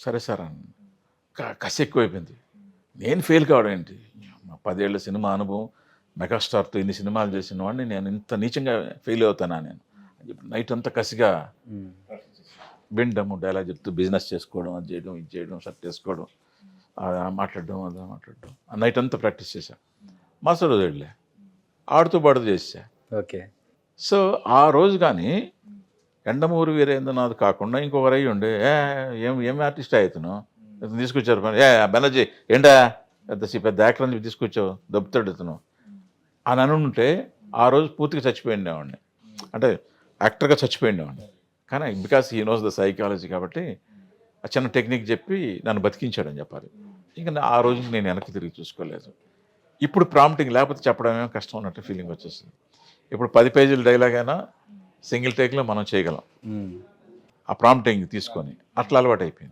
సరే సార్ అని కసి ఎక్కువైపోయింది. నేను ఫెయిల్ కావడం ఏంటి? 10 ఏళ్ల సినిమా అనుభవం, మెగాస్టార్తో ఇన్ని సినిమాలు చేసిన వాడిని నేను ఇంత నీచంగా ఫెయిల్ అవుతానా నేను అని చెప్పి నైట్ అంతా కసిగా వినడము, డైలాగ్ చెప్తూ బిజినెస్ చేసుకోవడం, అది చేయడం, ఇది చేయడం, షర్ట్ వేసుకోవడం, మాట్లాడడం, అదే మాట్లాడడం, నైట్ అంతా ప్రాక్టీస్ చేశా. మరుసటి రోజు వెళ్ళా, ఆడుతూ పాడుతూ చేసా. ఓకే. సో ఆ రోజు కానీ ఎండమూరి వీరేంద్రనాథ్ కాకుండా ఇంకొకరు అయ్యి ఉండే ఏం ఆర్టిస్ట్ అవుతున్నావు, ఇతను తీసుకొచ్చారు పని బెనర్జీ ఏంటా పెద్ద యాక్టర్ అని తీసుకొచ్చావు, దెబ్బతాడు ఇతను అని అనుంటే ఆ రోజు పూర్తిగా చచ్చిపోయిండేవాడిని, అంటే యాక్టర్గా చచ్చిపోయిండేవాడిని. కానీ because he knows the psychology కాబట్టి ఆ చిన్న టెక్నిక్ చెప్పి నన్ను బతికించాడని చెప్పాలి. ఇంకా ఆ రోజు నేను వెనక్కి తిరిగి చూసుకోలేదు. ఇప్పుడు ప్రాంప్టింగ్ లేకపోతే చెప్పడమేమో కష్టం అన్నట్టు ఫీలింగ్ వచ్చేసింది. ఇప్పుడు 10 పేజీల డైలాగ్ అయినా సింగిల్ టేక్లో మనం చేయగలం ఆ ప్రాంప్టింగ్ తీసుకొని, అట్లా అలవాటు అయిపోయింది.